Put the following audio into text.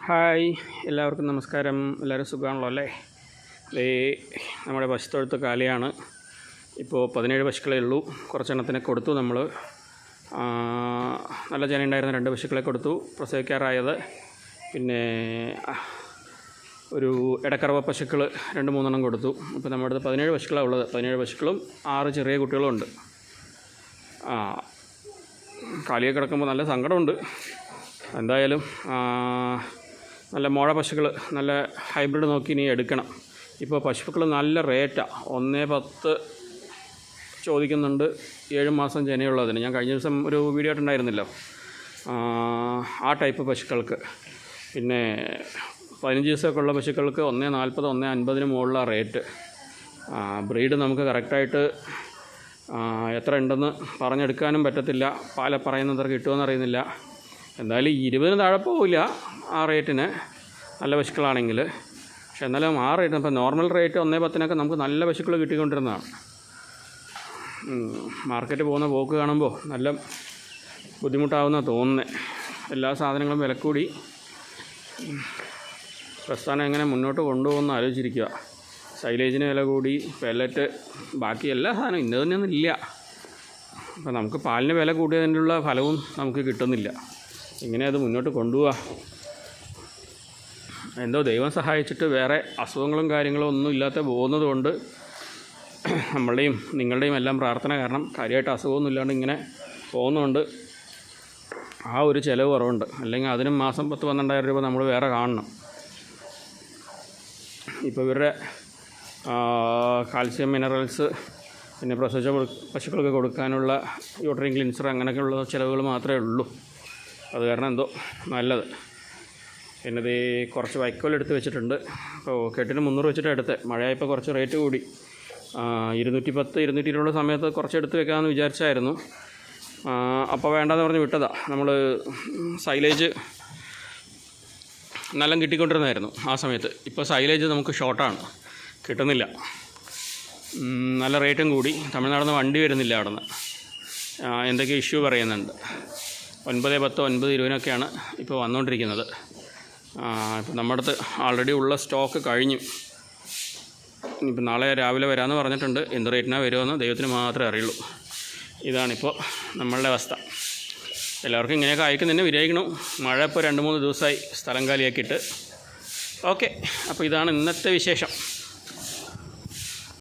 Hi, എല്ലാവർക്കും നമസ്കാരം. എല്ലാവരും സുഖമാണല്ലോ അല്ലേ? നമ്മുടെ പശുത്തൊഴുത്ത് കാലിയാണ്. ഇപ്പോൾ 17 പശുക്കളേ ഉള്ളൂ. കുറച്ചെണ്ണത്തിനെ കൊടുത്തു നമ്മൾ. നല്ല ജനയുണ്ടായിരുന്ന 2 പശുക്കളെ കൊടുത്തു, പ്രസവിക്കാറായത്. പിന്നെ ഒരു ഇടക്കറവ പശുക്കൾ 2-3 കൊടുത്തു. ഇപ്പോൾ നമ്മുടെ അടുത്ത് 17 പശുക്കളാണ് ഉള്ളത്. 17 പശുക്കളും 6 ചെറിയ കുട്ടികളും ഉണ്ട്. കാലിയെ കിടക്കുമ്പോൾ നല്ല സങ്കടമുണ്ട്. എന്തായാലും നല്ല മോഴ പശുക്കൾ, നല്ല ഹൈബ്രിഡ് നോക്കി ഇനി എടുക്കണം. ഇപ്പോൾ പശുക്കൾ നല്ല റേറ്റാണ്. 1.10 ചോദിക്കുന്നുണ്ട് 7 മാസം ജനയുള്ളതിന്. ഞാൻ കഴിഞ്ഞ ദിവസം ഒരു വീഡിയോ ഇട്ടുണ്ടായിരുന്നല്ലോ, ആ ടൈപ്പ് പശുക്കൾക്ക്. പിന്നെ 15 ദിവസമൊക്കെ ഉള്ള പശുക്കൾക്ക് 1.40 1.50 മുകളിലാണ് റേറ്റ്. ബ്രീഡ് നമുക്ക് കറക്റ്റായിട്ട് എത്ര ഉണ്ടെന്ന് പറഞ്ഞെടുക്കാനും പറ്റത്തില്ല. പറയുന്നത്ര കിട്ടുമെന്ന് അറിയുന്നില്ല. എന്തായാലും 20 താഴെ പോവില്ല ആ റേറ്റിന്, നല്ല പശുക്കളാണെങ്കിൽ. പക്ഷെ എന്നാലും ആ റേറ്റ്, ഇപ്പോൾ നോർമൽ റേറ്റ് 1.10 നമുക്ക് നല്ല പശുക്കൾ കിട്ടിക്കൊണ്ടിരുന്നതാണ്. മാർക്കറ്റ് പോകുന്ന പോക്ക് കാണുമ്പോൾ നല്ല ബുദ്ധിമുട്ടാവുന്ന തോന്നുന്നത്. എല്ലാ സാധനങ്ങളും വില കൂടി. പ്രസ്ഥാനം എങ്ങനെ മുന്നോട്ട് കൊണ്ടുപോകുമെന്ന് ആലോചിച്ചിരിക്കുക. സൈലേജിന് വില കൂടി, പെല്ലറ്റ്, ബാക്കി എല്ലാ സാധനവും ഇന്ന് തന്നെയൊന്നും ഇല്ല. അപ്പോൾ നമുക്ക് പാലിന് വില കൂടിയതിനുള്ള ഫലവും നമുക്ക് കിട്ടുന്നില്ല. ഇങ്ങനെ അത് മുന്നോട്ട് കൊണ്ടുപോവുക. എന്തോ ദൈവം സഹായിച്ചിട്ട് വേറെ അസുഖങ്ങളും കാര്യങ്ങളും ഒന്നും ഇല്ലാത്ത പോകുന്നത് കൊണ്ട്, നമ്മളുടെയും നിങ്ങളുടെയും എല്ലാം പ്രാർത്ഥന കാരണം കാര്യമായിട്ട് അസുഖമൊന്നും ഇല്ലാണ്ട് ഇങ്ങനെ പോകുന്നതുകൊണ്ട് ആ ഒരു ചിലവ് കുറവുണ്ട്. അല്ലെങ്കിൽ അതിനും മാസം 10-12,000 രൂപ നമ്മൾ വേറെ കാണണം. ഇപ്പോൾ ഇവരുടെ കാൽസ്യം, മിനറൽസ്, പിന്നെ പ്രസവിച്ച പശുക്കൾക്ക് കൊടുക്കാനുള്ള യൂട്രൈൻ ക്ലിൻസർ, അങ്ങനെയൊക്കെയുള്ള ചിലവുകൾ മാത്രമേ ഉള്ളൂ. അത് കാരണം എന്തോ നല്ലത്. പിന്നെ ഇത് കുറച്ച് വൈക്കോൽ എടുത്ത് വെച്ചിട്ടുണ്ട്. അപ്പോൾ കെട്ടിന് 300 വെച്ചിട്ട് എടുത്ത്, മഴയായപ്പോൾ കുറച്ച് റേറ്റ് കൂടി. 210 220 സമയത്ത് കുറച്ച് എടുത്ത് വെക്കാമെന്ന് വിചാരിച്ചായിരുന്നു. അപ്പോൾ വേണ്ടെന്ന് പറഞ്ഞ് വിട്ടതാണ്. നമ്മൾ സൈലേജ് നല്ല കിട്ടിക്കൊണ്ടിരുന്നായിരുന്നു ആ സമയത്ത്. ഇപ്പോൾ സൈലേജ് നമുക്ക് ഷോർട്ടാണ്, കിട്ടുന്നില്ല. നല്ല റേറ്റും കൂടി. തമിഴ്നാട്ടിൽ നിന്ന് വണ്ടി വരുന്നില്ല. അവിടെ നിന്ന് എന്തൊക്കെ ഇഷ്യൂ പറയുന്നുണ്ട്. 9.10 9.20 ഇപ്പോൾ വന്നുകൊണ്ടിരിക്കുന്നത്. ഇപ്പോൾ നമ്മുടെ അടുത്ത് ആൾറെഡി ഉള്ള സ്റ്റോക്ക് കഴിഞ്ഞു. ഇനിയിപ്പോൾ നാളെ രാവിലെ വരാമെന്ന് പറഞ്ഞിട്ടുണ്ട്. എന്ത് റേറ്റിനാണ് വരുമെന്ന് ദൈവത്തിന് മാത്രമേ അറിയുള്ളൂ. ഇതാണിപ്പോൾ നമ്മളുടെ അവസ്ഥ. എല്ലാവർക്കും ഇങ്ങനെയൊക്കെ അയക്കുന്നതന്നെ വിചാരിക്കണം. മഴ ഇപ്പോൾ 2-3 ദിവസമായി സ്ഥലം കാലിയാക്കിയിട്ട്. ഓക്കെ, അപ്പോൾ ഇതാണ് ഇന്നത്തെ വിശേഷം.